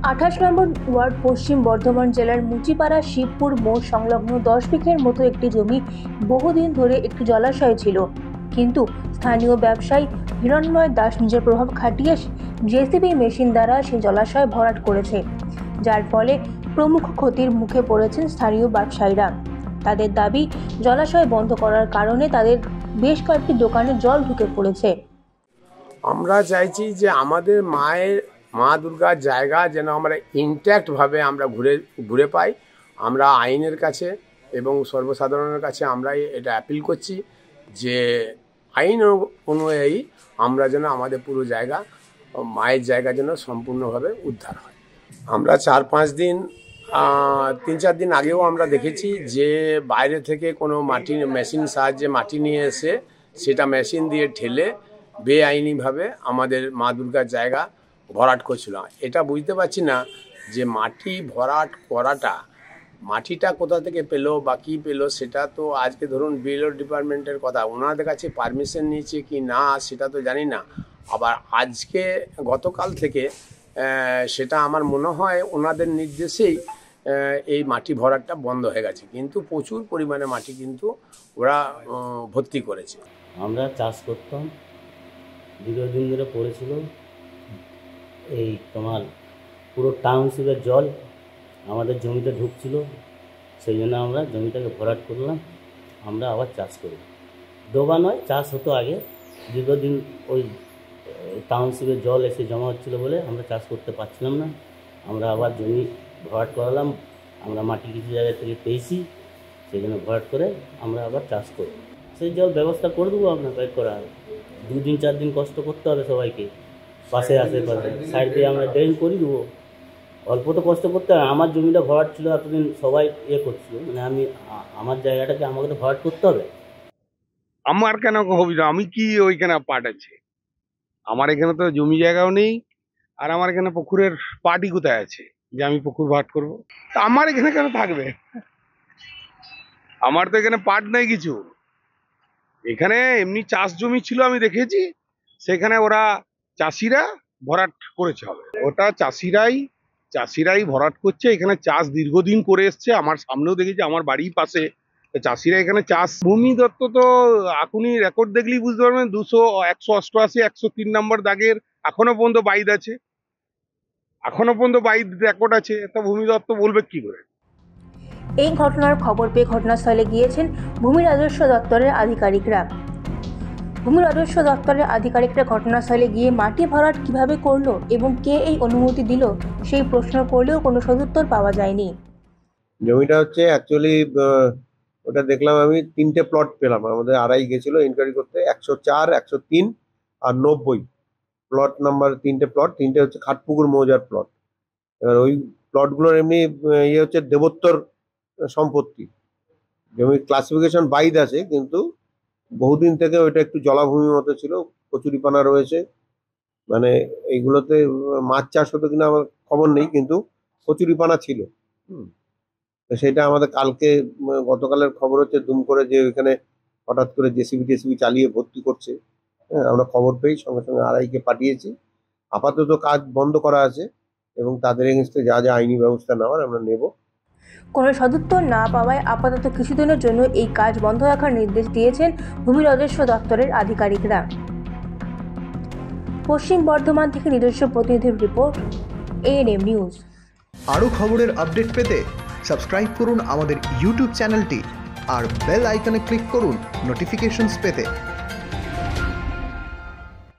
28 নম্বর word পশ্চিম বর্ধমান জেলার মুচিপাড়া শিবপুর মোড় সংলগ্ন 10 বিঘের মতো একটি জমি বহুদিন ধরে একটি জলাশয় ছিল, কিন্তু স্থানীয় ব্যবসায়ী হিরণময় দাস নিজের প্রভাব খাটিয়ে জেসিবি মেশিন দ্বারা সেই জলাশয় ভরাট করেছে, যার ফলে প্রমুখ ক্ষতির মুখে পড়েছেন স্থানীয় ব্যবসায়ীরা। তাদের দাবি, জলাশয় বন্ধ করার কারণে তাদের বেশ কয়েকটি দোকানে জল ঢুকে পড়েছে। আমরা চাইছি যে আমাদের মা দুর্গার জায়গা যেন আমরা ইনট্যাক্টভাবে আমরা ঘুরে পাই। আমরা আইনের কাছে এবং সর্বসাধারণের কাছে আমরা এটা অ্যাপিল করছি যে আইন অনুযায়ী আমরা যেন আমাদের পুরো জায়গা, মায়ের জায়গা যেন সম্পূর্ণভাবে উদ্ধার হয়। আমরা 4-5 দিন 3-4 দিন আগেও আমরা দেখেছি যে বাইরে থেকে কোনো মেশিন সাহায্যে মাটি নিয়ে এসে সেটা মেশিন দিয়ে ঠেলে বেআইনিভাবে আমাদের মা দুর্গার জায়গা ভরাট করছিল। এটা বুঝতে পারছি না যে মাটি ভরাট করাটা, মাটিটা কোথা থেকে পেলো বা কী পেলো, সেটা তো আজকে ধরুন বিএলও ডিপার্টমেন্টের কথা, ওনাদের কাছে পারমিশন নিয়েছে কি না সেটা তো জানি না। আবার আজকে গতকাল থেকে সেটা আমার মনে হয় ওনাদের নির্দেশেই এই মাটি ভরাটটা বন্ধ হয়ে গেছে, কিন্তু প্রচুর পরিমাণে মাটি কিন্তু ওরা ভর্তি করেছে। আমরা চাষ করতাম, দীর্ঘদিন ধরে পড়েছিল এই তোমার পুরো টাউনশিপের জল আমাদের জমিতে ঢুকছিল, সেই জন্য আমরা জমিটাকে ভরাট করলাম, আমরা আবার চাষ করি। ডোবা নয়, চাষ হতো আগে, দীর্ঘদিন ওই টাউনশিপের জল এসে জমা হচ্ছিলো বলে আমরা চাষ করতে পারছিলাম না। আমরা আবার জমি ভরাট করালাম, আমরা মাটি কিছু জায়গা থেকে পেয়েছি, সেই জন্য ভরাট করে আমরা আবার চাষ করি। সেই জল ব্যবস্থা করে দেবো, আপনার বের করা হবে, 2-4 দিন কষ্ট করতে হবে সবাইকে, পাশে আশেপাশে সাইড দিয়ে আমরা ড্রেন করে দেবো। অল্প তো কষ্ট করতে হবে, আমার জমিটা ভরাট ছিল এতদিন, সবাই করছিল, মানে আমার জায়গাটাকে আমাকে তো ভরাট করতে হবে। আমার কেন হবে না? আমি কি ওইখানে পাট আছে? আমার এখানে তো জমি জায়গাও নেই, আর আমার এখানে পুকুরের পাটই কোথায় আছে যে আমি পুকুর ভরাট করবো? তা আমার এখানে কেন থাকবে? আমার তো এখানে পাট নেই কিছু, এখানে এমনি চাষ জমি ছিল, আমি দেখেছি সেখানে ওরা চাষিরা ভরাট করেছে হবে, ওটা চাষিরাই ভরাট করছে। এখানে চাষ দীর্ঘদিন করে এসছে, আমার সামনেও দেখেছি, আমার বাড়ির পাশে চাষিরা এখানে চাষ। ভূমি দত্ত তো এখনই রেকর্ড দেখলেই বুঝতে পারবেন, 188, 103 নম্বর দাগের এখনো পর্যন্ত বাইদ আছে, এখনো পর্যন্ত বাইদ রেকর্ড আছে, তা ভূমি দত্ত বলবে কি করে? এই ঘটনার খবর পেয়ে ঘটনাস্থলে গিয়েছেন ভূমি রাজস্ব দপ্তরের আধিকারিকরা। ঘটনাস্থলে গিয়ে মাটি ভরাট কিভাবে করলো এবং কে এই অনুমতি দিল সেই প্রশ্ন করলেও কোনো সদুত্তর পাওয়া যায়নি। জমিটা হচ্ছে অ্যাকচুয়ালি ওটা দেখলাম আমি 3টে প্লট পেলাম, আমাদের আড়াই গেছিল ইনকোয়ারি করতে, 104, 103 আর 90 প্লট নাম্বার, 3টে প্লট, 3টে হচ্ছে খাটপুকুর মৌজার প্লট। এবার ওই প্লটগুলোর এমনি ইয়ে হচ্ছে দেবোত্তর সম্পত্তি, জমি ক্লাসিফিকেশন বাইদ আছে, কিন্তু বহুদিন থেকে ওইটা একটু জলাভূমির মতো ছিল, কচুরিপানা রয়েছে, মানে এইগুলোতে মাছ চাষ হতো কিনা আমার খবর নেই, কিন্তু কচুরিপানা ছিল। সেটা আমাদের গতকালের খবর হচ্ছে দুম করে যে ওইখানে হঠাৎ করে জেসিবি চালিয়ে ভর্তি করছে। আমরা খবর পেয়ে সঙ্গে সঙ্গে আড়াইকে পাঠিয়েছি। আপাতত কাজ বন্ধ করা আছে এবং তাদের এগেনস্টে যা যা আইনি ব্যবস্থা নেওয়ার আমরা নেব। কোনো সদুত্তর না পাওয়ায় আপাতত কিছুদিনের জন্য এই কাজ বন্ধ রাখার নির্দেশ দিয়েছেন ভূমি রাজস্ব দপ্তরের আধিকারিকরা। পশ্চিম বর্ধমান থেকে নিজস্ব প্রতিনিধির রিপোর্ট, ANM নিউজ। আরও খবরের আপডেট পেতে সাবস্ক্রাইব করুন আমাদের ইউটিউব চ্যানেলটি আর বেল আইকনে ক্লিক করুন নোটিফিকেশনস পেতে।